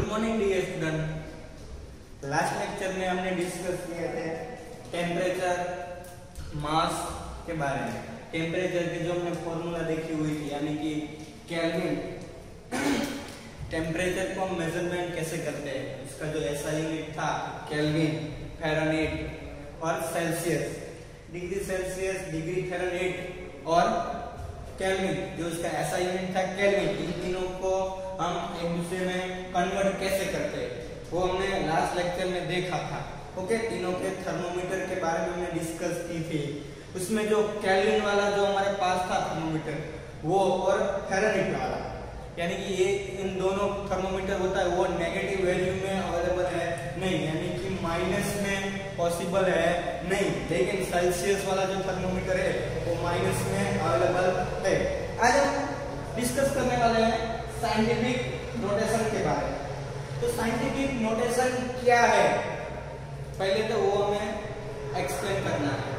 Good morning dear student. Last lecture में हमने discuss किए थे टेम्परेचर मास के बारे में। टेम्परेचर की जो हमने फॉर्मूला देखी हुई थी, यानी कि केल्विन। टेम्परेचर को हम मेजरमेंट कैसे करते हैं, उसका जो ऐसा यूनिट था केल्विन, फ़ारेनहाइट और Celsius. Degree Celsius, degree Fahrenheit और केल्विन, जो उसका ऐसा यूनिट था केल्विन, इन तीनों को हम एक दूसरे में कन्वर्ट कैसे करते हैं वो हमने लास्ट लेक्चर में देखा था। ओके, तीनों के थर्मोमीटर के बारे में हमने डिस्कस की थी। उसमें जो केल्विन वाला जो हमारे पास था थर्मोमीटर, वो और फ़ारेनहाइट वाला, यानी कि ये इन दोनों थर्मोमीटर होता है वो नेगेटिव वैल्यू में अवेलेबल है नहीं, यानी कि माइनस में पॉसिबल है नहीं। लेकिन सेल्सियस वाला जो थर्मोमीटर है वो माइनस में अवेलेबल है। आज हम डिस्कस करने वाले हैं साइंटिफिक नोटेशन के बारे में। तो साइंटिफिक नोटेशन क्या है, पहले तो वो हमें एक्सप्लेन करना है,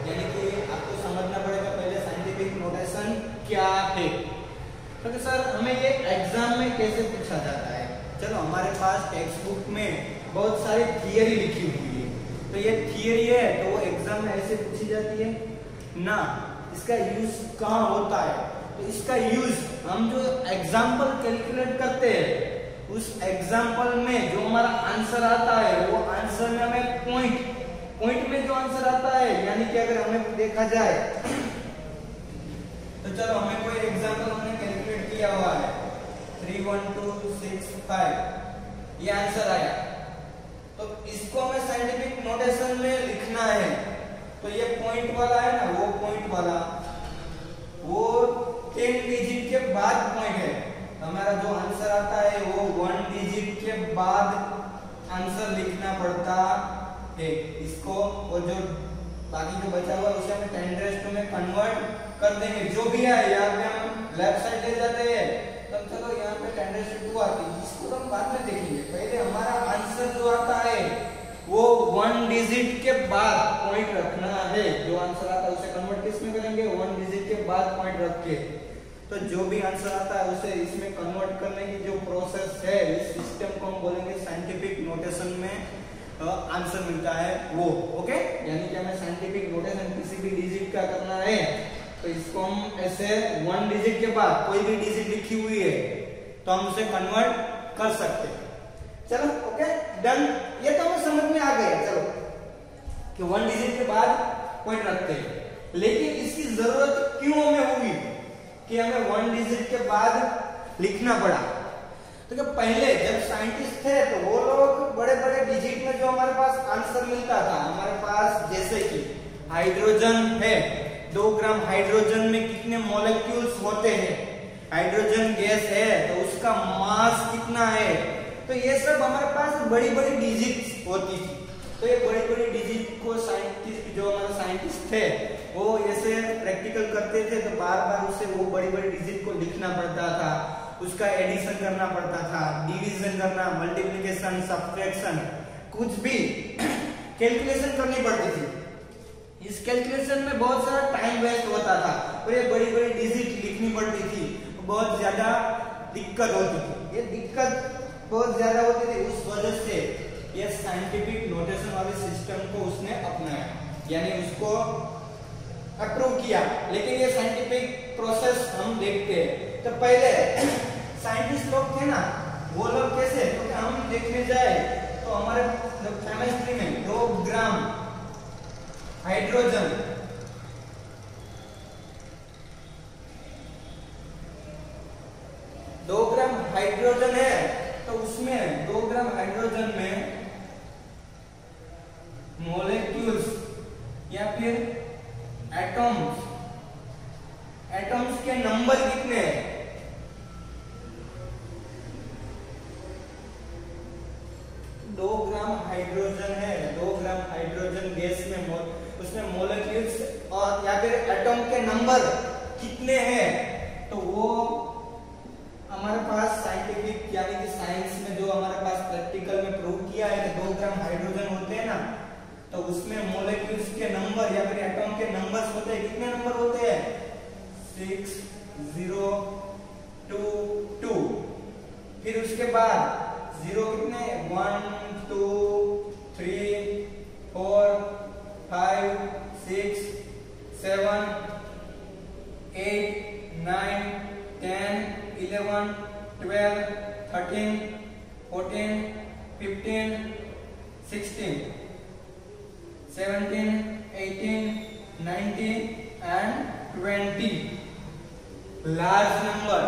यानी कि आपको समझना पड़ेगा पहले साइंटिफिक नोटेशन क्या है। तो सर हमें ये एग्जाम में कैसे पूछा जाता है? चलो, हमारे पास टेक्स्ट बुक में बहुत सारी थियरी लिखी हुई है, तो ये थियरी है तो वो एग्जाम में ऐसे पूछी जाती है ना। इसका यूज कहाँ होता है? तो इसका यूज हम जो एग्जाम्पल कैलकुलेट करते हैं, उस एग्जाम्पल में जो हमारा आंसर आता है वो आंसर में हमें पॉइंट में जो आंसर आता है, यानी कि अगर हमें देखा जाए तो चलो हमें कोई एग्जाम्पल हमने कैलकुलेट किया हुआ है 31265, ये आंसर आया, तो इसको हमें साइंटिफिक नोटेशन में लिखना है। तो ये पॉइंट वाला है ना, वो पॉइंट वाला वो 10 डिजिट के बाद पॉइंट है। हमारा जो आंसर आता है वो 1 डिजिट के बाद आंसर लिखना पड़ता है इसको, और जो बाकी जो बचा हुआ उसे हम 10 में कन्वर्ट कर देंगे। जो भी है यहाँ पे हम लेफ्ट साइड ले जाते हैं, तब चलो यहाँ पे 10⁻² आती है, इसको तो हम बाद में देखेंगे। पहले हमारा आंसर जो आता है वो 1 डिजिट के बाद पॉइंट रखना है। जो आंसर आता है उसे कन्वर्ट किसमें करेंगे? 1 डिजिट के बाद पॉइंट रख के। तो जो भी आंसर आता है उसे इसमें कन्वर्ट करने की जो प्रोसेस है, इस सिस्टम को हम बोलेंगे साइंटिफिक नोटेशन में आंसर मिलता है वो। ओके, यानी कि हमें साइंटिफिक नोटेशन किसी भी डिजिट का करना है तो इसको हम ऐसे 1 डिजिट के बाद कोई भी डिजिट लिखी हुई है तो हम उसे कन्वर्ट कर सकते हैं। चलो ओके डन, ये तो हमें समझ में आ गया। चलो कि 1 डिजिट के बाद पॉइंट रखते हैं, लेकिन इसकी जरूरत क्यों हमें हुई कि हमें 1 डिजिट के बाद लिखना पड़ा? तो जब पहले जब साइंटिस्ट थे तो वो लोग बड़े बड़े डिजिट में जो हमारे पास आंसर मिलता था, हमारे पास जैसे कि हाइड्रोजन है, 2 ग्राम हाइड्रोजन में कितने मॉलिक्यूल्स होते हैं, हाइड्रोजन गैस है तो उसका मास कितना है, तो ये सब हमारे पास बड़ी बड़ी डिजिट होती थी। तो ये बड़ी बड़ी डिजिट को साइंटिस्ट जो हमारे साइंटिस्ट थे वो ऐसे प्रैक्टिकल करते थे, तो बार बार उसे वो बड़ी बड़ी डिजिट को लिखना पड़ता था, उसका एडिशन करना पड़ता था, डिवीजन करना, मल्टीप्लिकेशन, सब्ट्रैक्शन, कुछ भी कैलकुलेशन करनी पड़ती थी। इस कैलकुलेशन में बहुत सारा टाइम वेस्ट होता था और ये बड़ी बड़ी डिजिट लिखनी पड़ती थी, बहुत ज्यादा दिक्कत होती थी। ये दिक्कत बहुत ज्यादा होती थी, उस वजह से ये साइंटिफिक नोटेशन वाले सिस्टम को उसने अपनाया, यानी उसको अप्रूव किया। लेकिन ये साइंटिफिक प्रोसेस हम देखते हैं तो पहले साइंटिस्ट लोग थे ना, वो लोग कैसे, तो हम देखने जाए तो हमारे केमिस्ट्री में 2 ग्राम हाइड्रोजन, है तो उसमें 2 ग्राम हाइड्रोजन में मॉलिक्यूल्स या फिर एटम्स के नंबर कितने हैं? 2 ग्राम हाइड्रोजन है, 2 ग्राम हाइड्रोजन गैस में उसमें मॉलिक्यूल्स और या फिर एटम के नंबर कितने हैं, तो वो हमारे पास साइंटिफिक यानी कि साइंस में जो हमारे पास प्रैक्टिकल में प्रूव किया है कि 2 ग्राम हाइड्रोजन होते हैं ना, तो उसमें मॉलिक्यूल्स के नंबर या फिर एटम के नंबर्स होते हैं। कितने नंबर होते हैं? 6 0 2 2, फिर उसके बाद जीरो कितने 1 2 3 4 5 6 7 8 9 10 11 12 13 14 15 16 17 18 19 and 20 लार्ज नंबर।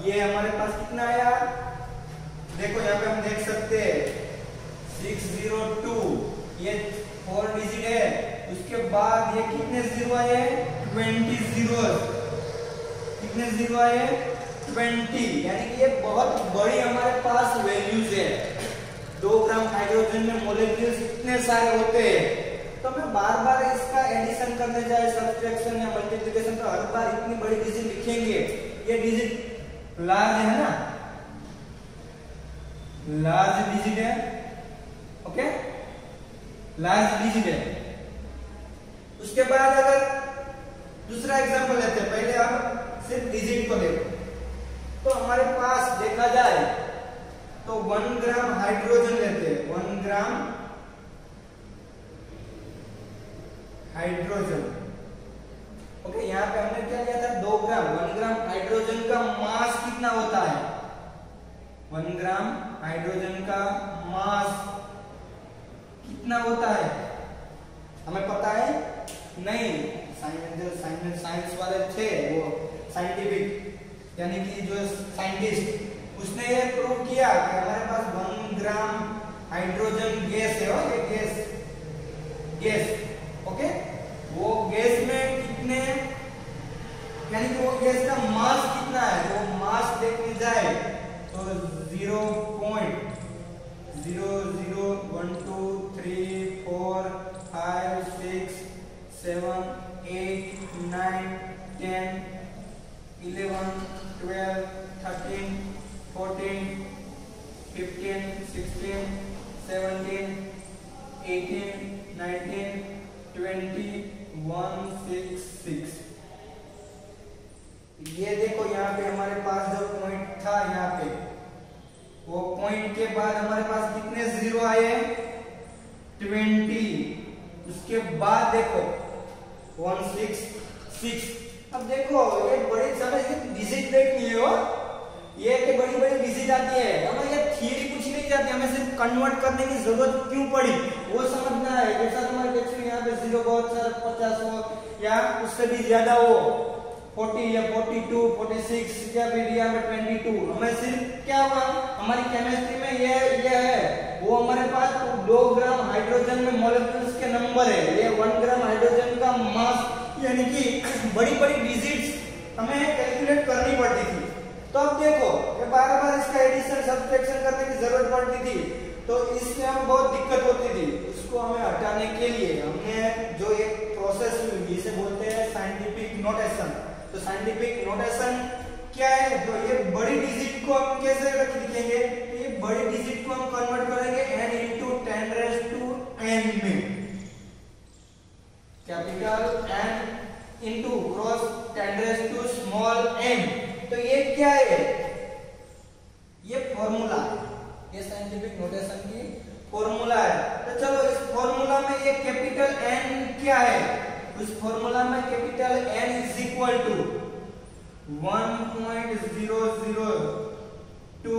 ये हमारे पास कितना आया, देखो यहाँ पे हम देख सकते हैं 602, ये 4 डिजिट है, उसके बाद ये कितने जीरो आए 20 जीरो, कितने जीरो आए 20, यानी कि ये बहुत बड़ी हमारे पास वैल्यूज है। 2 ग्राम हाइड्रोजन में मॉलिक्यूल्स इतने सारे होते हैं, तो मैं बार बार इसका एडिशन करने जाए सब्ट्रैक्शन या मल्टीप्लिकेशन तो हर बार इतनी बड़ी डिजिट लिखेंगे, ये डिजिट लार्ज है ना, लार्ज डिजिट है, ओके लार्ज डिजिट है। उसके बाद अगर दूसरा एग्जांपल लेते हैं, पहले आप सिर्फ डिजिट को देखो, तो हमारे पास देखा जाए तो 1 ग्राम हाइड्रोजन लेते हैं, 1 ग्राम हाइड्रोजन, ओके यहाँ पे हमने क्या लिया था 2 ग्राम। 1 ग्राम हाइड्रोजन का मास कितना होता है, 1 ग्राम हाइड्रोजन का मास कितना होता है हमें पता है नहीं, साइंस वाले थे वो साइंटिफिक यानी कि जो साइंटिस्ट, उसने ये प्रूव किया कि हमारे पास 1 ग्राम हाइड्रोजन गैस है, और ये गैस ओके, वो गैस में कितने, यानी कि वो गैस का मास कितना है, वो मास देखने जाए तो 0.0012 3 4 5 6 7 8 9 10 11 12 13 14 15 16 17 18 19 20 166। ये देखो यहाँ पे हमारे पास जो पॉइंट था, यहाँ पे वो पॉइंट के बाद हमारे पास कितने जीरो आए 20, उसके बाद देखो 166। अब देखो ये बड़ी समय डिजिट देखनी है, ये कि बड़ी बड़ी डिजिट आती है, हमें ये थियरी कुछ नहीं जाती, हमें सिर्फ कन्वर्ट करने की जरूरत क्यों पड़ी वो समझना है। जैसा तुम्हारे बच्चों यहाँ पे जीरो बहुत सारा 50 हो या उससे भी ज्यादा हो, 40 या 42 46 या फिर यहाँ पे 22, हमें सिर्फ क्या हुआ हमारी केमिस्ट्री में ये है, वो हमारे पास 2 ग्राम हाइड्रोजन में मॉलिक्यूल्स के नंबर है, ये 1 ग्राम हाइड्रोजन का मास, यानी कि बड़ी बड़ी डिजिट्स हमें कैलकुलेट करनी पड़ती थी। तो अब देखो ये बार बार इसका एडिशन सब्ट्रैक्शन करने की जरूरत पड़ती थी, तो इससे हमें बहुत दिक्कत होती थी। इसको हमें हटाने के लिए हमने जो एक प्रोसेस जिसे बोलते हैं साइंटिफिक नोटेशन, तो साइंटिफिक नोटेशन क्या है, तो ये बड़ी डिजिट को हम कैसे लिखेंगे, तो ये बड़ी डिजिट को हम कन्वर्ट करेंगे n into 10⁻n में, capital N into cross 10⁻n। तो ये क्या है, ये फॉर्मूला है, ये साइंटिफिक नोटेशन की फॉर्मूला है। तो चलो इस फॉर्मूला में ये कैपिटल N क्या है, उस फॉर्मूला में capital N is equal to 1.002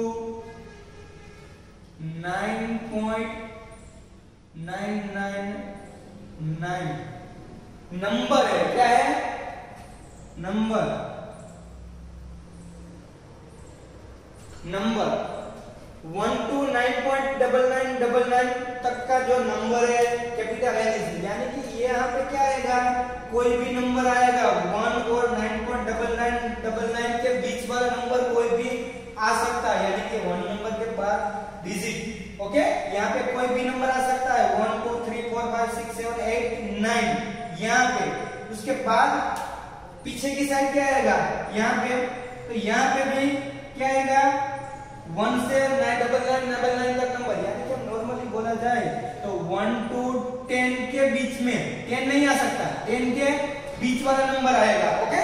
number है, क्या है नंबर 1 to 9.9999 तक का जो नंबर है कैपिटल N, यानी कि ये यहाँ पे क्या आएगा, कोई भी नंबर आएगा 1 और 9.9999 के बीच वाला नंबर कोई भी आ सकता है, यानी कि 1 नंबर के बाद डिजिट, ओके यहाँ पे कोई भी नंबर आ सकता है 1 2 3 4 5 6 7 8 9 यहाँ पे। उसके बाद पीछे की साइड क्या आएगा यहाँ पे, तो यहाँ पे भी क्या आएगा 1 से 99999 तक नंबर, यानी कि नॉर्मली बोला जाए तो 1 to 10 के बीच में, 10 नहीं आ सकता, 10 के बीच वाला नंबर आएगा, ओके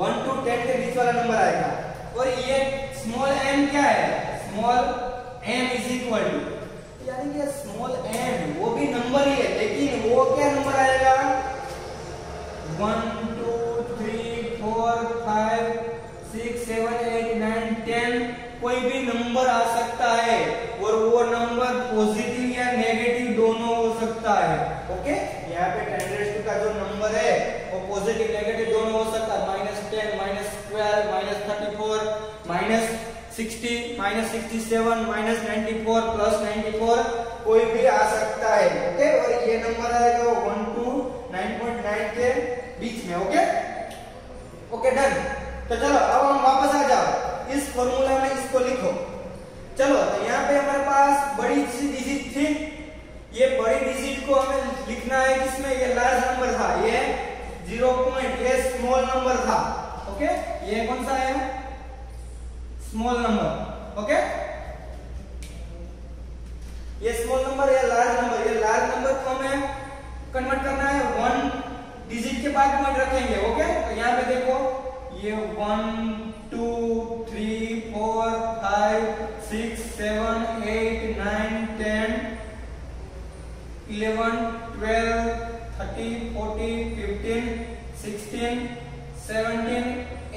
1 to 10 के बीच वाला नंबर आएगा। और ये स्मॉल n क्या है, small m is equal to, यानी कि स्मॉल m वो भी नंबर ही है, लेकिन वो क्या नंबर आएगा 1 2 3 4 5 6 7 8 9 10 कोई भी नंबर आ सकता है, और वो नंबर पॉजिटिव या नेगेटिव दोनों हो सकता है। ओके, यहाँ पे 10 का जो नंबर है वो पॉजिटिव नेगेटिव दोनों हो सकता है, -10 -12 -34 -60 -67 -94 +94 कोई भी आ सकता है। ओके, और ये नंबर आएगा 1 to 9.9 के बीच में। Okay okay done. तो चलो अब हम वापस आ जाओ इस फॉर्मूला में, इसको लिखो। चलो, तो यहाँ पे हमारे पास बड़ी सी डिजिट थी, ये बड़ी डिजिट को हमें लिखना है किसमें, ये लार्ज नंबर था, ये 0 पॉइंट, ये स्मॉल नंबर था। ओके, ये कौन सा है, स्मॉल नंबर। ओके, ये स्मॉल नंबर, ये लार्ज नंबर, ये लार्ज नंबर को हमें कन्वर्ट करना है, 1 डिजिट के बाद पॉइंट रखेंगे। ओके, तो यहाँ पे देखो ये 1 2 3 4 5 6 7 8 9 10 11 12 13 14 15 16 17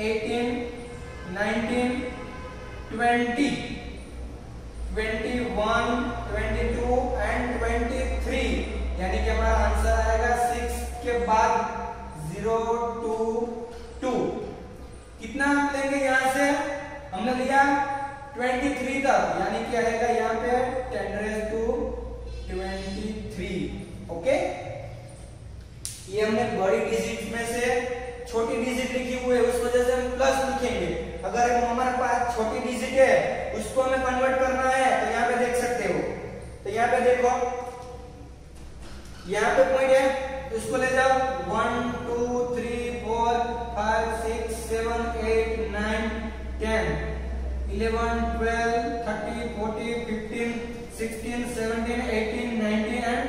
18 19 20 21 22 एंड 23, यानी कि हमारा आंसर आएगा 6 के बाद 0 2 2। कितना हम लेंगे यहाँ से, हमने लिया 23 तक, यानी कि आएगा यहाँ पे 10⁻23। ओके, ये हमने बड़ी डिजिट में से छोटी डिजिट लिखी हुई है, उस वजह से हम प्लस लिखेंगे। अगर हमारे पास छोटी डिजिट है उसको हमें कन्वर्ट करना है, तो यहाँ पे देख सकते हो, तो यहाँ पे देखो, यहाँ पे पॉइंट है, तो इसको ले जाओ 1 2 3 4 5 6 7 8 9 10 11 12 13 14 15 16 17 18 19 एंड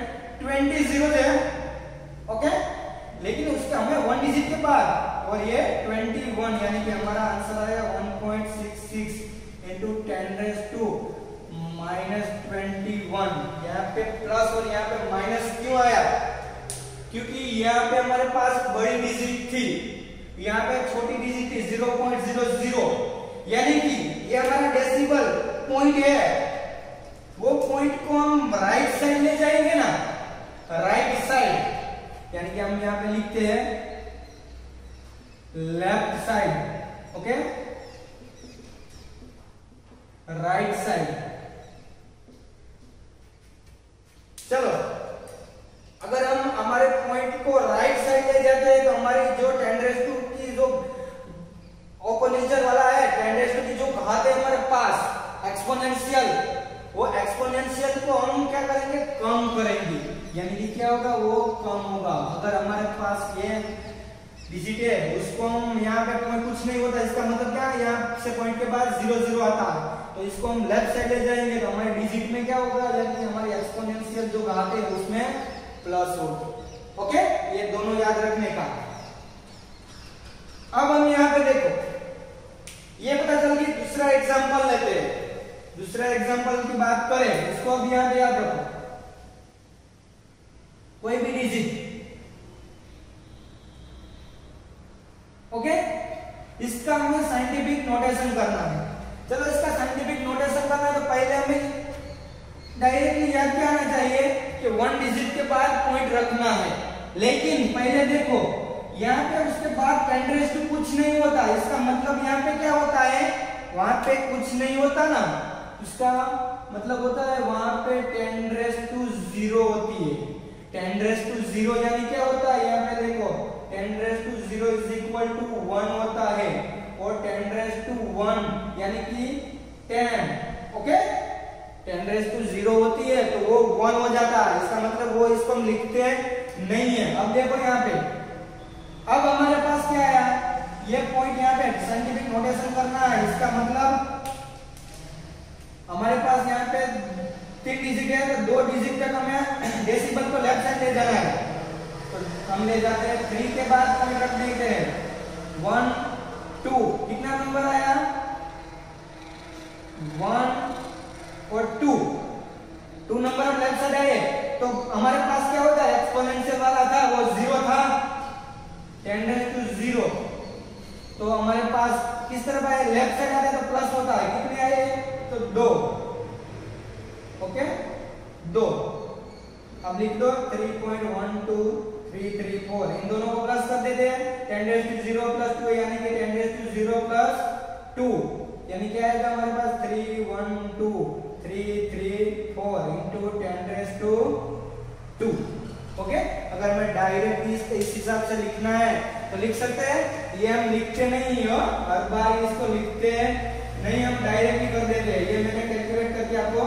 20 जीरो है। ओके, लेकिन उसके हमें 1 डिजिट के बाद, और ये 21, यानी कि हमारा आंसर आएगा 1.66 into 10⁻⁻21। यहाँ पे प्लस और यहाँ पे माइनस क्यों आया, क्योंकि यहाँ पे हमारे पास बड़ी डिजिट थी, यहाँ पे छोटी डिजिट थी 0.00, यानी कि ये हमारा डेसिबल पॉइंट है, वो पॉइंट को हम राइट साइड ले जाएंगे ना, राइट साइड, यानी कि हम यहाँ पे लिखते हैं left side. Okay, right side. चलो, अगर हम हमारे पॉइंट को राइट साइड ले जाते हैं तो हमारी जो 10⁻² की जो ऑपोनेंशियल वाला है, 10⁻² की जो घात है हमारे पास एक्सपोनेंशियल, वो एक्सपोनेंशियल को हम क्या करेंगे, कम करेंगे, यानी कि क्या होगा, वो कम होगा। अगर हमारे पास ये डिजिट है उसको हम यहाँ पे पॉइंट कुछ नहीं होता, इसका मतलब क्या, यहाँ से पॉइंट के बाद 0 0 आता है, तो इसको हम लेफ्ट साइड ले जाएंगे, तो हमारे डिजिट में क्या होगा, यानी हमारी एक्सपोनेंशियल जो घात है उसमें प्लस होगा। ओके, ये दोनों याद रखने का। अब हम यहाँ पे देखो, ये पता चल गई, दूसरा एग्जांपल लेते हैं, दूसरा एग्जांपल की बात करें, इसको अब यहाँ पे याद रखो, कोई भी डिजिट। ओके, इसका हमें साइंटिफिक नोटेशन करना है। चलो, इसका साइंटिफिक नोटेशन करना है तो पहले हमें डायरेक्टली याद क्या आना चाहिए कि 1 डिजिट के बाद पॉइंट रखना है, लेकिन पहले देखो यहाँ पे उसके बाद 10⁻² कुछ नहीं होता, इसका मतलब यहाँ पे क्या होता है, वहां पे कुछ नहीं होता ना, उसका मतलब होता है वहां पे 10⁻0 होती है। 10⁻0 यानी क्या होता है, यहाँ पे देखो 10⁻0 इज इक्वल टू 1 होता है, और 10⁻1 यानी कि 10। ओके, 10⁻0 होती है तो वो 1 हो जाता है, इसका मतलब वो इसको हम लिखते नहीं है। अब देखो यहाँ पे, अब हमारे पास क्या आया, ये पॉइंट यहाँ पे साइंटिफिक नोटेशन करना है, इसका मतलब हमारे पास यहाँ पे 3 डिजिट है, तो 2 डिजिट तक हमें डेसिबल को लेफ्ट साइड ले जाना है, तो हम ले जाते हैं 3 के बाद पॉइंट रख देते हैं 1 2, कितना नंबर आया 1 और 2 नंबर हम लेफ्ट साइड आए तो हमारे पास क्या होता है, एक्सपोनेंशियल वाला था वो 0 था, 10⁻�0। तो हमारे पास किस तरफ आए, लेफ्ट साइड आते तो प्लस होता है, कितने आए तो 2, ओके 2। अब लिख दो 3.12334, इन दोनों को प्लस कर देते हैं, 10⁻0 + 2 यानी कि 10⁻0 + 2 यानी क्या आएगा हमारे पास 312,334 into 10⁻²। ओके, अगर मैं डायरेक्ट इस हिसाब से लिखना है तो लिख सकते हैं, ये हम लिखते नहीं हो, हर बार इसको लिखते हैं नहीं, हम डायरेक्ट ही कर देते हैं, ये मैंने कैलकुलेट करके आपको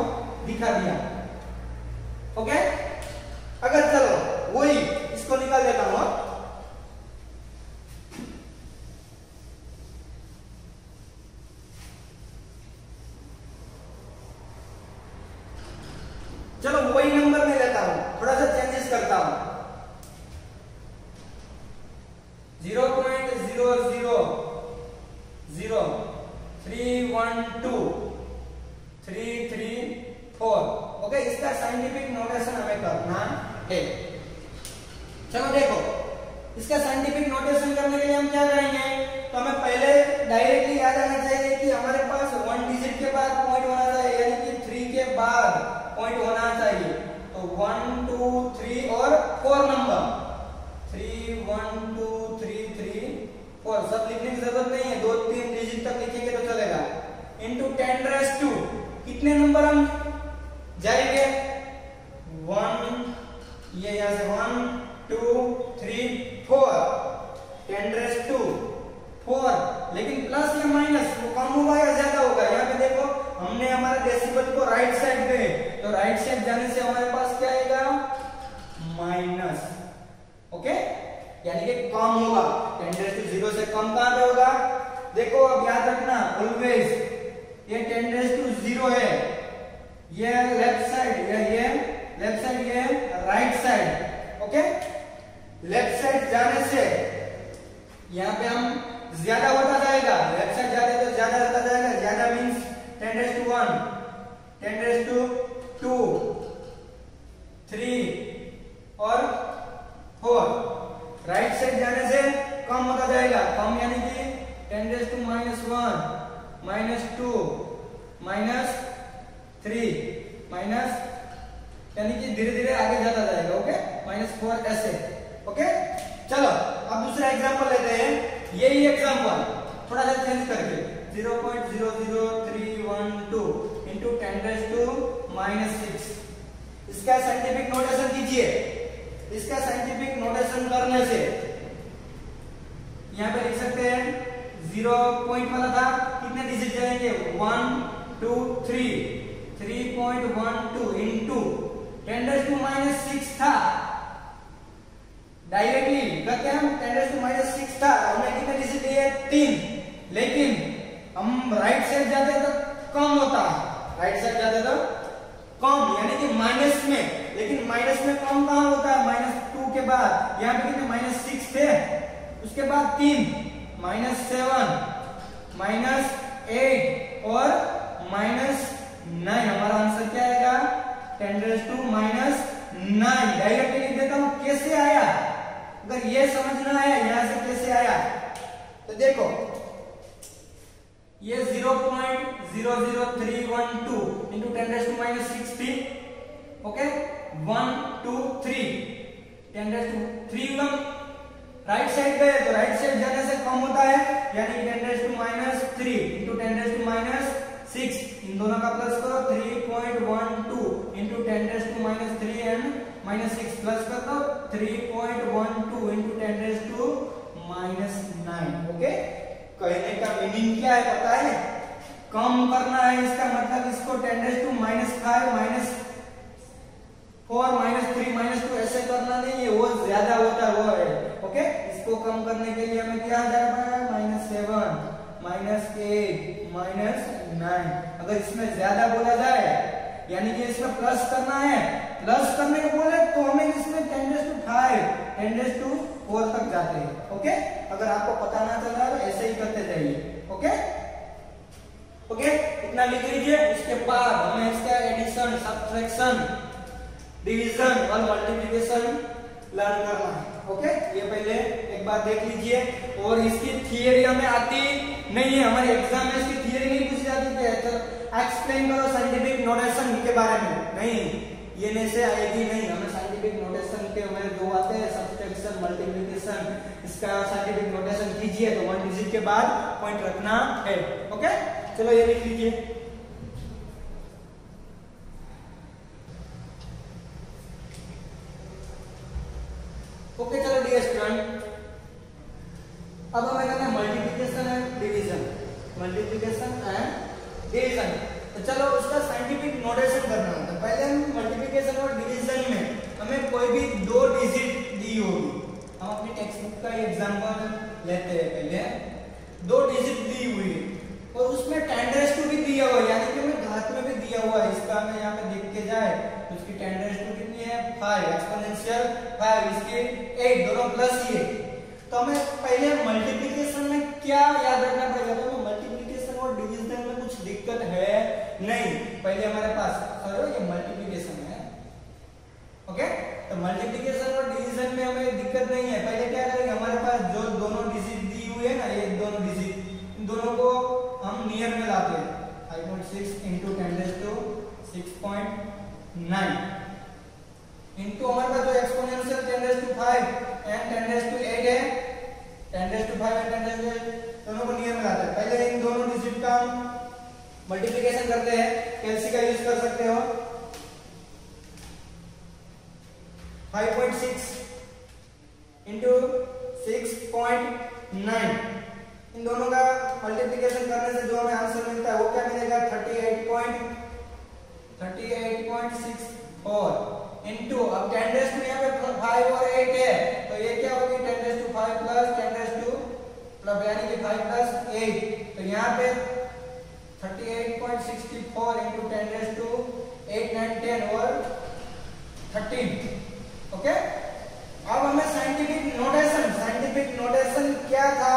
दिखा दिया। ओके, अगर चलो वही इसको निकाल देता हूं, चलो वही नंबर में लेता हूं, थोड़ा सा चेंजेस करता हूं, 0.000312,334। ओके, इसका साइंटिफिक नोटेशन हमें करना है। चलो देखो, इसका साइंटिफिक नोटेशन करने के लिए हम क्या करेंगे, तो हमें पहले डायरेक्टली याद आना चाहिए कि हमारे पास 1 डिजिट के बाद पॉइंट होना चाहिए, यानी कि 3 के बाद पॉइंट होना चाहिए। तो 1 2 3 और 4 नंबर, 3 1 2 3 3 4 सब लिखने की जरूरत नहीं है, 2-3 डिजिट तक लिखेंगे तो चलेगा। इनटू 10⁻², कितने नंबर हम जाएंगे, 1, ये यहां से 1 2 3 4, 10⁻², लेकिन प्लस या माइनस वो कम होगा या ज्यादा होगा, यहाँ पे देखो हमने हमारे डेसिबल को राइट साइड पे, तो राइट साइड जाने से हमारे पास क्या आएगा, माइनस। ओके, यानी कि कम होगा, 10⁻0 से कम कहां पे होगा, देखो अब याद रखना ऑलवेज, ये 10⁻0 है, ये लेफ्ट साइड, ये लेफ्ट साइड, ये right side. Okay, left side जाने से यहाँ पे हम ज्यादा होता जाएगा, लेफ्ट साइड जाते तो ज्यादा होता जाएगा, ज्यादा मींस 10⁻1, 10⁻2, 3 और 4। राइट साइड जाने से कम होता जाएगा, कम यानी कि 10⁻⁻1, -2, -3, माइनस, यानी कि धीरे धीरे आगे जाता जाएगा। ओके, -4 ऐसे। ओके, चलो अब दूसरा एग्जांपल लेते हैं, यही एग्जांपल थोड़ा सा चेंज करके 0.00312 into 10⁻⁻6। इसका साइंटिफिक नोटेशन कीजिए। इसका साइंटिफिक नोटेशन करने से यहाँ पे लिख सकते हैं, 0 पॉइंट वाला था, कितने डिजिट जाएंगे, 1 2 3, 3.12 into 10⁻⁻6 था, डायरेक्टली करते हैं हम, 10⁻⁻6 था, हमने कितने डिजिट लिए, 3, लेकिन हम राइट साइड जाते तो कम होता, राइट साइड जाते तो कम यानी कि माइनस में, लेकिन माइनस में कम कहां होता है, -2 के बाद, यहाँ पे कितने -6 थे, उसके बाद 3, -7, -8 और -9। हमारा आंसर क्या आएगा, 10⁻⁻9। डायरेक्टली लिख देता हूं, कैसे आया, अगर ये समझना है यहां से कैसे आया तो देखो, ये 0.00312 into 10⁻⁻6 थी। ओके, 1 2 3, 10⁻3 राइट साइड गए तो राइट साइड जाने से कम होता है, यानी 10⁻3 into 10⁻6, इन दोनों का प्लस करो, 3.12 into 10⁻3 एंड -6 प्लस कर दो, 3.12 into 10⁻⁻9। ओके, कहने का मीनिंग क्या है पता है, कम करना है, इसका मतलब इसको 10⁻⁻5, -4, -3, -2 ऐसे करना नहीं है, वो ज्यादा होता है, वो है। ओके, इसको कम करने के लिए हमें क्या जाना है, -7, -8, -9। अगर इसमें ज्यादा बोला जाए, यानी कि इसमें प्लस करना है, प्लस करने को बोले तो हमें इसमें 10⁻5, 10⁻4 तक जाते हैं। ओके, अगर आपको पता ना चल रहा है तो ऐसे ही करते जाइए। ओके, इतना लिख लीजिए। इसके बाद हमें इसका सब्ट्रैक्शन, डिवीजन और मल्टीप्लिकेशन लर्न करना है। ओके, ये पहले एक बार देख लीजिए। और इसकी थियरी हमें आती नहीं है, हमारे एग्जाम में इसकी थियरी नहीं पूछी जाती है। तो एक्सप्लेन करो साइंटिफिक नोटेशन के बारे में, नहीं, ये नहीं से आएगी नहीं। हमें साइंटिफिक नोटेशन के हमारे दो आते हैं, सब्ट्रैक्शन, मल्टीप्लिकेशन। इसका साइंटिफिक नोटेशन कीजिए तो 1 डिजिट के बाद पॉइंट रखना है। ओके, चलो ये लिख लीजिए। ओके, चलो डियर स्टूडेंट, अब हमें करना है multiplication and division, multiplication and division. तो चलो उसका साइंटिफिक नोटेशन करना होता है। पहले हम मल्टीप्लिकेशन और डिवीजन में हमें कोई भी 2 डिजिट दी होगी, हम अपनी टेक्स्ट बुक का एग्जांपल लेते हैं। पहले 2 डिजिट दी हुई है और उसमें 10⁻² भी दिया हुआ है, यानी कि हमें घात में भी दिया हुआ है। इसका हमें यहाँ पे देख के जाए तो उसकी 10⁻² कितनी है, 5, एक्सपोनेंशियल 5, इसकी 8, दोनों प्लस ही है। तो हमें पहले मल्टीप्लिकेशन में क्या याद रखना पड़ेगा, तो मल्टीप्लिकेशन और डिवीजन में कुछ दिक्कत है नहीं। पहले हमारे पास सर ये मल्टीप्लिकेशन है, ओके, तो मल्टीप्लिकेशन और डिवीजन में हमें दिक्कत नहीं है। पहले क्या करेंगे, हमारे पास जो दोनों डिजिट दी हुई है ना, ये दोनों डिजिट, इन दोनों को हम नियर में लाते हैं। 5.6 इंटू 10⁻6.9 इंटू हमारे पास जो एक्सपोनेंशियल 10⁻5 एंड 10⁻8 है, 10⁻5 एंड 10⁻8 दोनों को नियर में लाते हैं। पहले इन दोनों डिजिट का हम मल्टीप्लिकेशन करते हैं, कैलसी का यूज कर सकते हो। 5.6 इंटू 6.9, इन दोनों का मल्टीप्लिकेशन करने से जो हमें आंसर मिलता है वो क्या मिलेगा, 38.64 इंटू, अब 10⁻, यहाँ पे 5 और 8 है तो ये क्या होगी, 10⁻5 प्लस 10⁻, यानी कि 5 प्लस 8, तो यहाँ पे 38.64 इंटू 10⁻8, 9, 10 और 13। ओके, अब हमें साइंटिफिक नोटेशन क्या था,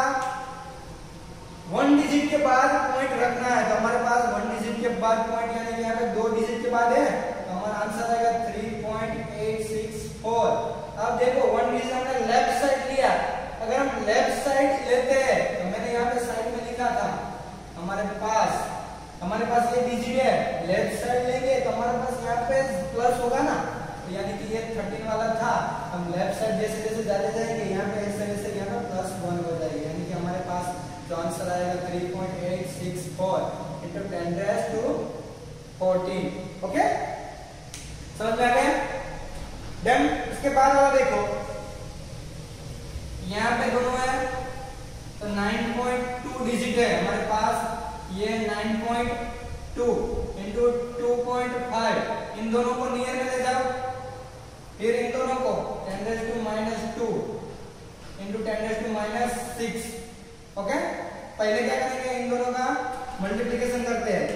1 डिजिट के बाद पॉइंट रखना है। तो हमारे पास 1 डिजिट के बाद पॉइंट, यानी कि यहाँ पे 2 डिजिट के बाद है, तो हमारा आंसर आएगा 3.864। अब देखो 1 डिजिट हमने लेफ्ट साइड लिया, अगर हम लेफ्ट साइड लेते हैं तो मैंने यहाँ पे साइड में लिखा था, हमारे पास ये डिजिट है, लेफ्ट साइड लेंगे तो हमारे पास यहाँ पे प्लस होगा ना, तो यानी कि ये 13 वाला था, हम लेफ्ट साइड जैसे जैसे जाते जाएंगे यहाँ पे ऐसे यहाँ पे +1 हो जाएगी, यानी कि हमारे पास जो आंसर आएगा 3.864 इंटू 10⁻14। ओके, समझ में आ गया। देन इसके बाद वाला देखो, यहाँ पे दोनों है तो 9.2 डिजिट है हमारे पास, ये 9.2 इंटू 2.5, इन दोनों को नियर में ले जाओ, फिर इन दोनों को 10⁻² इंटू 10⁻6। ओके, पहले क्या करेंगे, इन दोनों का मल्टीप्लिकेशन करते हैं।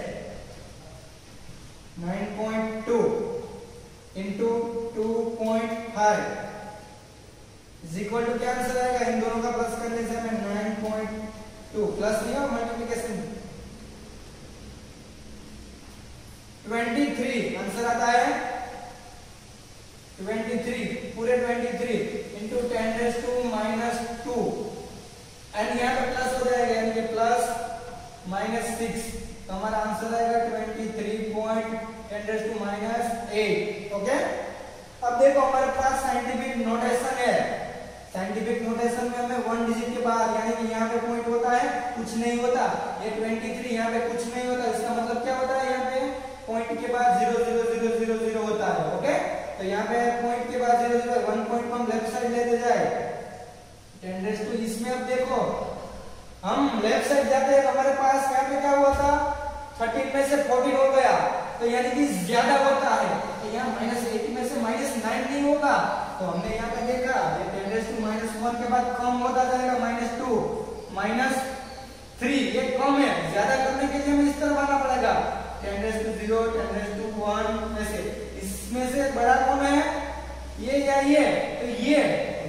9.2 इंटू 2.5 इज इक्वल टू, क्या आंसर आएगा, इन दोनों का प्लस करने से हमें 9.2 प्लस नहीं हो मल्टीप्लिकेशन 23 आंसर आता है 23, पूरे 23 इंटू 10⁻2 एंड यहाँ पे प्लस हो जाएगा, यानी कि +-6, तो हमारा आंसर आएगा 23.10⁻8। ओके, अब देखो हमारे पास साइंटिफिक नोटेशन है, साइंटिफिक नोटेशन में हमें 1 डिजिट के बाद, यानी कि यहाँ पे पॉइंट होता है, कुछ नहीं होता, ये 23 यहाँ पे कुछ नहीं होता, इसका मतलब क्या होता है, यहाँ पे पॉइंट के बाद 0.0000 होता है। ओके, तो यहाँ पे पॉइंट के बाद 0.0, 1 पॉइंट को हम लेफ्ट साइड लेते जाए 10⁻², इसमें अब देखो हम लेफ्ट साइड जाते हैं, हमारे पास यहाँ पे क्या हुआ था, 13 में से 14 हो गया, तो यानी कि ज्यादा होता है, तो यहाँ -8 में से -9 नहीं होगा, तो हमने यहाँ पे देखा ये 10⁻1 के बाद कम होता जाएगा, -2, -3, ये कम है, ज्यादा करने के लिए हमें इस तरह आना पड़ेगा 10⁻0, 10⁻1 ऐसे, इसमें से बड़ा कौन है, ये या ये, तो ये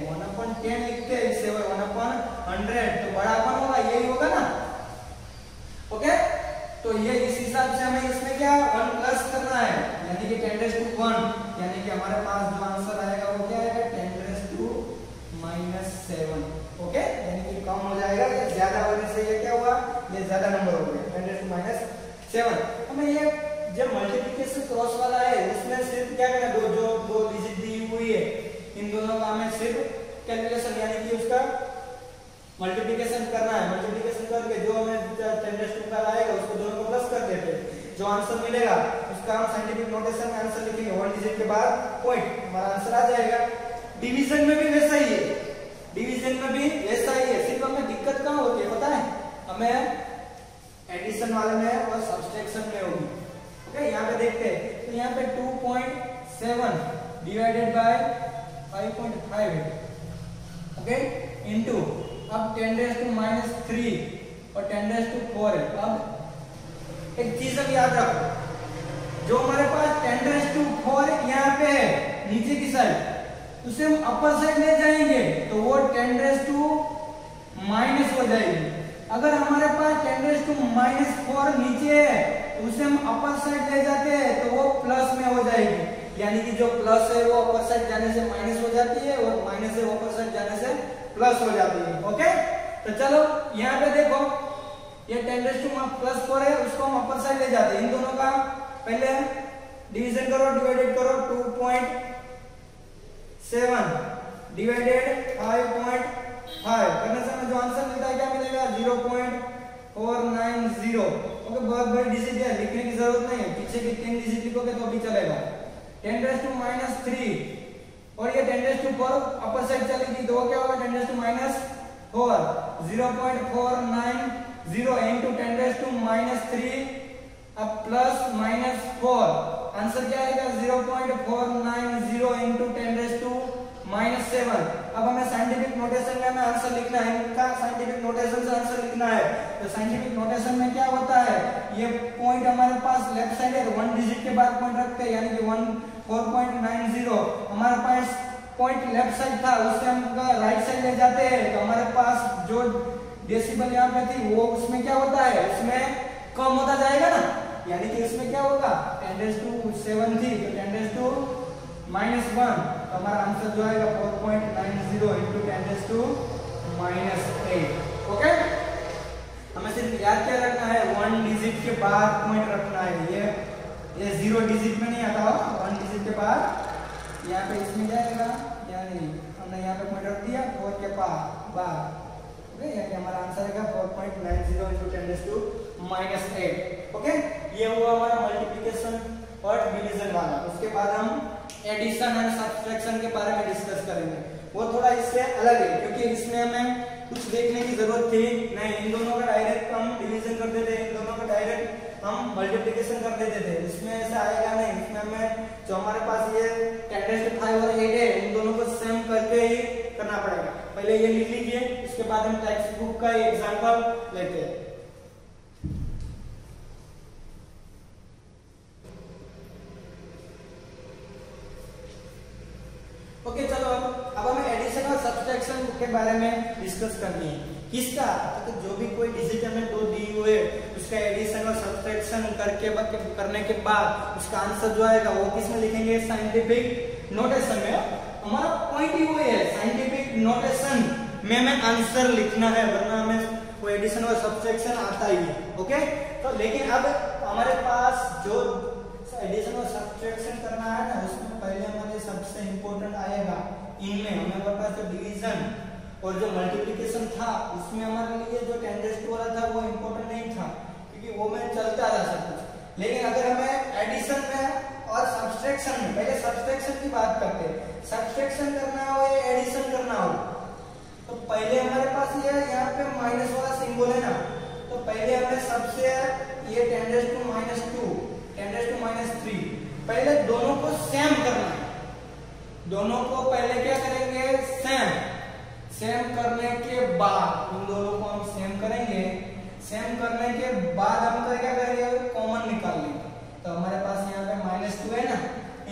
1/10 लिखते हैं, इससे 1/100, तो बड़ा कौन होगा, यही होगा ना। ओके, तो ये इस हिसाब से हमें इसमें क्या 1 प्लस करना है, यानी कि हमारे पास जो आंसर आएगा वो क्या आएगा 10⁻⁻7। ओके, यानी कि कम हो जाएगा, ये ज्यादा होने से ये क्या हुआ, ये ज्यादा नंबर हो गया 10⁻⁷। हमें ये जब मल्टीप्लिकेशन क्रॉस वाला है उसमें सिर्फ क्या करना है, दो डिजिट दी हुई है, इन दोनों का हमें सिर्फ कैलकुलेशन यानी कि उसका मल्टीप्लिकेशन करना है। मल्टीप्लिकेशन करके जो हमें 10⁻² का आएगा उसको दोनों को प्लस कर देते हैं, जो आंसर मिलेगा उसका हम साइंटिफिक नोटेशन में आंसर लिखेंगे, 1 डिजिट के बाद पॉइंट, हमारा आंसर आ जाएगा। डिवीजन में भी वैसा ही है, डिवीजन में भी वैसा ही है, सिर्फ हमें दिक्कत कहां होती है पता है, हमें एडिशन वाले में और सब्सट्रैक्शन में होगी। ओके, यहाँ पे देखते हैं, तो यहाँ पे 2.7 डिवाइडेड बाय 5.5 है, ओके, इनटू अब 10⁻³ और 10⁻⁴ है। अब एक चीज हम याद रखो, जो हमारे पास 10⁻⁴ यहाँ पे है नीचे की साइड, उसे हम अपर साइड ले जाएंगे तो वो 10⁻⁻ हो जाएगी। अगर हमारे पास 10⁻⁴ नीचे है तो उसे हम अपर साइड ले जाते हैं तो वो प्लस में हो जाएगी, यानी कि जो प्लस है वो अपर साइड जाने से माइनस हो जाती है और माइनस है वो अपर साइड जाने से प्लस हो जाती है। ओके, तो चलो यहाँ पे देखो, ये 10⁻⁴ है, उसको हम अपर साइड ले जाते हैं, इन दोनों का पहले डिवीजन करो, डिवाइडेड करो, 2.7 डिवाइडेड 5.5 करने से हमें जो आंसर मिलता है क्या मिलेगा 0.490। ओके, बहुत बड़ी डिजिट है, लिखने की जरूरत नहीं है, पीछे की 3 डिजिट लिखोगे तो भी चलेगा। 10⁻³ और ये 10⁻⁴ अपर साइड चलेगी तो क्या होगा 10⁻⁴, 0.490 into 10⁻³ अब प्लस -4, आंसर क्या आएगा 0.490 into 10⁻⁷। अब हमें साइंटिफिक नोटेशन में हमें आंसर लिखना है, इनका साइंटिफिक नोटेशन से आंसर लिखना है। तो साइंटिफिक नोटेशन में क्या होता है, ये पॉइंट हमारे पास लेफ्ट साइड है तो 1 डिजिट के बाद पॉइंट रखते हैं, यानी कि 4.90 हमारे पास पॉइंट लेफ्ट साइड था, उससे हम राइट साइड ले जाते हैं तो हमारे पास जो डेसिबल यहाँ पे थी वो उसमें क्या होता है, उसमें कम होता जाएगा ना, यानी कि इसमें क्या होगा 10⁻⁷ थी तो 10⁻⁻⁻1 तो हमारा आंसर जो आएगा 4.90 into 10⁻⁻8। ओके, हमें सिर्फ याद क्या रखना है, 1 डिजिट के बाद पॉइंट रखना है, ये 0 डिजिट में नहीं आता होगा, 1 डिजिट के बाद यहाँ पे इसमें जाएगा, यानी हमने यहाँ पे पॉइंट रख दिया 4 के बाद। ओके, यानी हमारा आंसर आएगा 4.90 into 10⁻⁻8। ओके, ये हुआ हमारा मल्टीप्लिकेशन और डिवीजन वाला। उसके बाद हम एडिशन एंड सब्सट्रैक्शन के बारे में डिस्कस करेंगे, वो थोड़ा इससे अलग है क्योंकि इसमें हमें कुछ देखने की जरूरत थी नहीं, इन दोनों का डायरेक्ट हम डिवीजन कर देते, इन दोनों का डायरेक्ट हम मल्टीप्लिकेशन कर देते थे, इसमें ऐसा आएगा नहीं। इसमें हमें जो हमारे पास ये 10⁻⁵ और 8 है इन दोनों को सेम करके ही करना पड़ेगा। पहले ये लिख लीजिए, उसके बाद हम टेक्स्ट बुक का एग्जांपल लेते हैं। ओके, चलो अब हमें एडिशन और सब्सट्रैक्शन के बारे में डिस्कस करनी है। किसका, तो जो भी कोई डिजिट हमें 2 दी हुए उसका एडिशन और सब्सट्रैक्शन करने के बाद उसका आंसर जो आएगा वो किसमें लिखेंगे, साइंटिफिक नोटेशन में। हमारा पॉइंट ही वो है, साइंटिफिक नोटेशन में हमें आंसर लिखना है, वरना हमें वो एडिशन और सब्सट्रैक्शन आता ही है। ओके, तो लेकिन अब हमारे पास जो एडिशन और सब्सट्रैक्शन करना है ना, उसमें पहले हमारे सबसे इंपॉर्टेंट आएगा इनमें हमारे पास जो डिवीजन और जो मल्टीप्लिकेशन था उसमें हमारे लिए जो 10⁻² वाला था वो इंपॉर्टेंट नहीं था क्योंकि वो में चलता रहा सब कुछ। लेकिन अगर हमें एडिशन में और सब्सट्रैक्शन में, पहले सब्सट्रैक्शन की बात करते हैं, सब्सट्रैक्शन करना हो या एडिशन करना हो तो पहले हमारे पास ये यहाँ पे माइनस वाला सिंबल है ना, तो पहले हमें सबसे ये 10⁻⁻2 10⁻⁻3 पहले दोनों को सेम करना है। दोनों को पहले क्या करेंगे, सेम करने के बाद इन दोनों को हम सेम करेंगे, सेम करने के बाद हम क्या करेंगे, कॉमन निकाल लेंगे। तो हमारे पास यहाँ पे -2 है ना,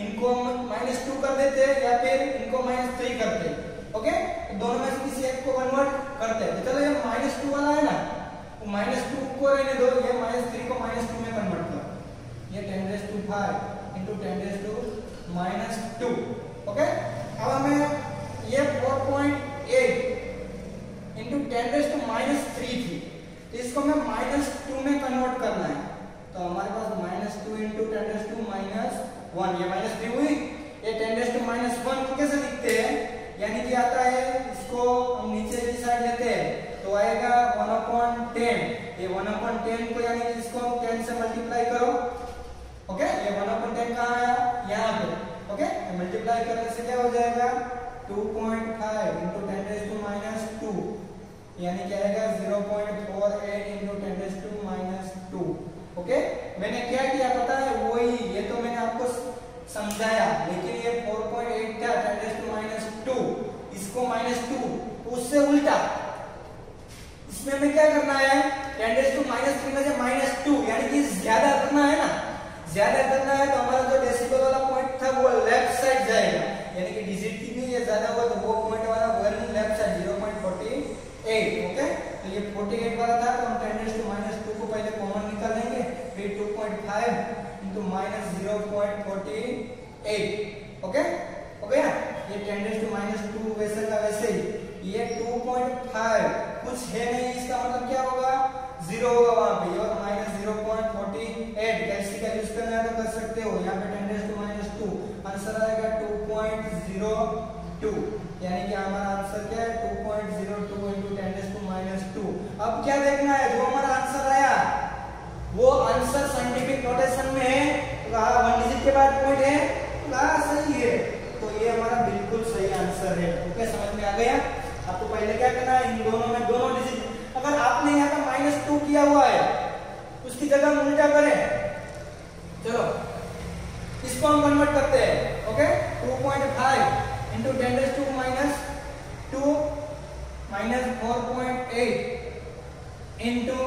इनको हम -2 कर देते हैं या फिर इनको -3 करते हैं। ओके, तो दोनों में से किसी एक को कन्वर्ट करते हैं। तो चलो ये -2 वाला है ना, तो -2 को रहने दो, ये -3 को -2 में कन्वर्ट करो, ये 10⁻⁵ into 10⁻⁴ -2। ओके, अब हमें ये 4.8 इंटू 10⁻³ थी, तो इसको हमें -2 में कन्वर्ट करना है। तो हमारे पास -2 इंटू 10⁻⁻1, ये -3 हुई। ये 10⁻⁻1 को कैसे लिखते हैं, यानी कि आता है, इसको हम नीचे की साइड लेते हैं तो आएगा 1/10। ये 1/10 को यानी कि इसको 10 से मल्टीप्लाई करो। ओके, ये 1/10 कहाँ आया, यहाँ पे। ओके, मल्टीप्लाई करने से क्या हो जाएगा, 2.5 इंटू 10⁻², यानी क्या आएगा 0.48 इंटू 10⁻²। ओके, मैंने क्या किया पता है, वही ये तो मैंने आपको समझाया, लेकिन ये 4.8 था 10⁻², इसको -2, उससे उल्टा इसमें हमें क्या करना है, 10⁻³ में से -2 यानी कि ज्यादा करना है ना, ज्यादा करना है तो हमारा जो डेसिमल वाला पॉइंट था वो लेफ्ट साइड जाएगा, यानी कि डिजिट की भी ये ज्यादा हुआ तो वो पॉइंट वाला वन लेफ्ट साइड 0.48। ओके, तो ये 48 वाला था, तो हम 10⁻² को पहले कॉमन निकाल लेंगे, फिर 2.5 इंटू -0.48। ओके, हो गया। ये 10⁻² वैसे का वैसे ही, ये 2.5 कुछ है नहीं, इसका मतलब क्या होगा, 0 होगा वहां पे, और -0.48 कैलसी का यूज करना है तो कर सकते हो। यहाँ पे 10⁻², आंसर आएगा 2.02, यानी कि हमारा आंसर क्या है 2.02 इंटू 10⁻²। अब क्या देखना है, जो हमारा आंसर आया वो आंसर साइंटिफिक नोटेशन में है, तो 1 डिजिट के बाद पॉइंट है, तो सही है, तो ये हमारा बिल्कुल सही आंसर है। ओके, समझ में आ गया। आपको पहले क्या करना है, इन दोनों में दोनों डिजिट, अगर आपने यहाँ पे -2 किया हुआ है उसकी जगह हम उल्टा करें, चलो इसको हम कन्वर्ट करते हैं। ओके, 2.5 इंटू 10⁻² -4.8 इंटू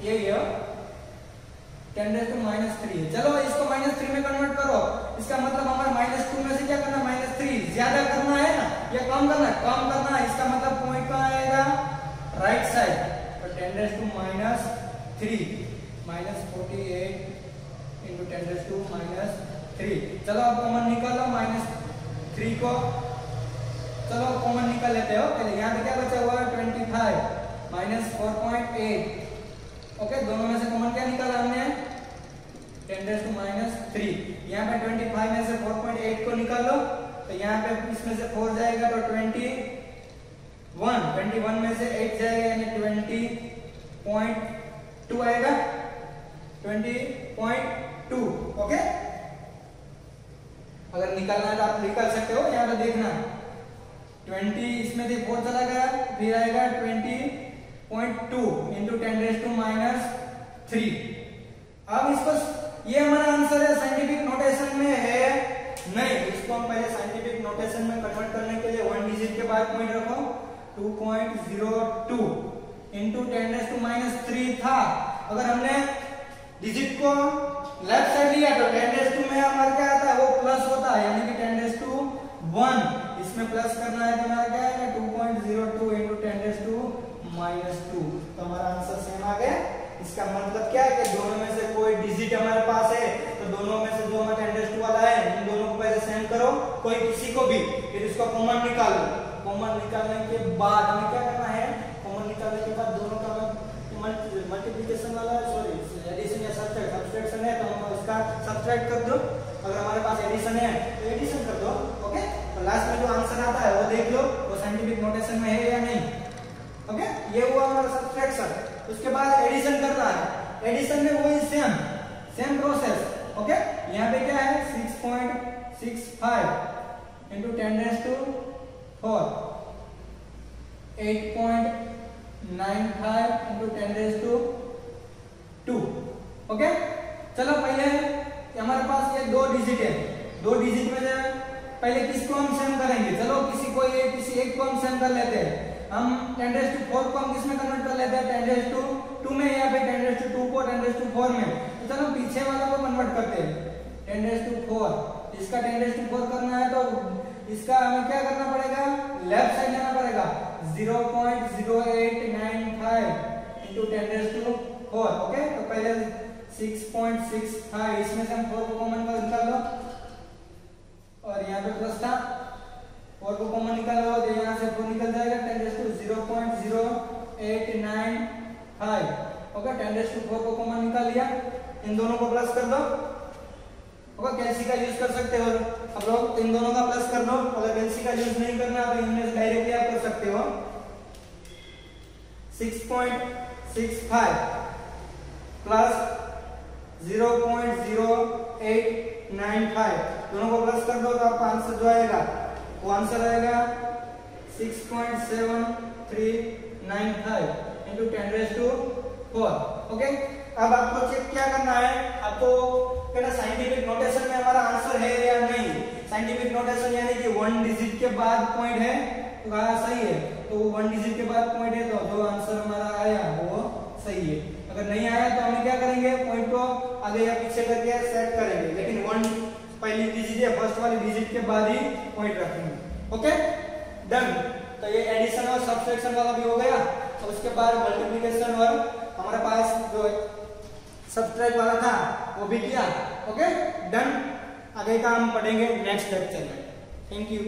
ये 10⁻³ चलो इसको -3 में कन्वर्ट करो, इसका मतलब हमारा -2 में से क्या करना, -3 ज्यादा करना है ना, या कम करना है, कम करना है, इसका मतलब पॉइंट कहाँ आएगा, राइट साइड, तो 10⁻³ -48 इंटू 10⁻³ चलो अब कॉमन निकालो, -3 को चलो कॉमन निकाल लेते हो। पहले यहाँ पे क्या बचा हुआ है 25 -4.8। ओके, दोनों में से कॉमन क्या निकाला हमने, 10⁻³। यहाँ पे 25 में से 4.8 को निकालो, तो यहाँ पे इसमें से 4 जाएगा तो 21 में से 8 जाएगा यानी 20.2 आएगा, 20.2। ओके, अगर निकालना है तो आप निकाल सकते हो, यहाँ पे देखना 20 इसमें से 4 चला गया, फिर आएगा 20.2 इंटू 10⁻³। अब इसको, ये हमारा आंसर है, साइंटिफिक नोटेशन में है नहीं, इसको हम पहले साइंटिफिक नोटेशन में कन्वर्ट करने के लिए 1 डिजिट के बाद पॉइंट रखो, 2.02 इंटू 10⁻³ था। अगर हमने डिजिट को लेफ्ट साइड लिया तो 10⁻² में हमारा क्या आता है, वो प्लस होता है, यानी कि 10⁻1 इसमें प्लस करना है तो हमारा क्या आएगा 2.02 इंटू 10⁻²। तो हमारा आंसर सेम आ गया। इसका मतलब क्या है कि दोनों में से कोई डिजिट हमारे पास है, तो दोनों में से जो हमारा 10⁻² वाला है इन दोनों को पहले सेम करो, कोई किसी को भी, फिर इसको कॉमन निकालो। कॉमन निकालने के बाद हमें क्या करना है, कॉमन निकालने के बाद दोनों का मल्टीप्लिकेशन वाला, सॉरी एडिशन या सब्ट्रैक्शन है तो हम उसका सब्ट्रैक्ट कर दो, अगर हमारे पास एडिशन है तो एडिशन कर दो। ओके, तो लास्ट में जो आंसर आता है वो देख लो, वो साइंटिफिक नोटेशन में है या नहीं। ओके, ये हुआ हमारा सब्ट्रैक्शन। उसके बाद एडिशन करना है, एडिशन में वही सेम प्रोसेस। ओके, यहाँ पे क्या है 6.65 इंटू 10⁻⁴, 8.95 इंटू 10⁻²। ओके, चलो पहले हमारे पास ये 2 डिजिट है, 2 डिजिट में पहले किसको हम सेम करेंगे, चलो किसी एक को हम सेम कर लेते हैं। हम 10⁻⁴ को हम किसमें कन्वर्ट कर लेते हैं, 10⁻² में, या फिर 10⁻² को 10⁻⁴ में, तो चलो पीछे वाला को कन्वर्ट करते हैं 10⁻⁴। इसका 10⁻⁴ करना है तो इसका हमें क्या करना पड़ेगा, लेफ्ट साइड लेना पड़ेगा, 0.0895 इंटू 10⁻⁴। ओके, तो पहले 6.65 इसमें से हम 4 को कॉमन निकाल लो, 10⁴ को कॉमन निकाल लिया, इन दोनों को प्लस कर दो, ओके कैलसी का यूज कर सकते हो अब लोग, इन दोनों का प्लस कर दो, अगर कैलसी का यूज नहीं करना तो इनमें से डायरेक्टली आप कर सकते हो 6.65 प्लस 0.0895 दोनों को प्लस कर दो तो आपका आंसर जो आएगा वो आंसर आएगा 6.7395 into 10⁴। ओके अब आपको चेक क्या करना है, आपको कहना साइंटिफिक नोटेशन में हमारा आंसर है या नहीं। साइंटिफिक नोटेशन यानी कि 1 डिजिट के बाद पॉइंट है तो कहा सही है, तो 1 डिजिट के बाद पॉइंट है तो जो आंसर हमारा आया वो सही है। अगर नहीं आया तो हम क्या करेंगे, पॉइंट को आगे या पीछे करके सेट करेंगे, लेकिन 1 पहली डिजिट या फर्स्ट वाली डिजिट के बाद ही पॉइंट रखेंगे। Okay done. तो ये एडिशन और सब्सट्रैक्शन वाला भी हो गया, और उसके बाद मल्टीप्लिकेशन और हमारे पास जो सब्सट्रैक्ट वाला था वो भी किया। Okay done. आगे का हम पढ़ेंगे नेक्स्ट लेक्चर में। Thank you.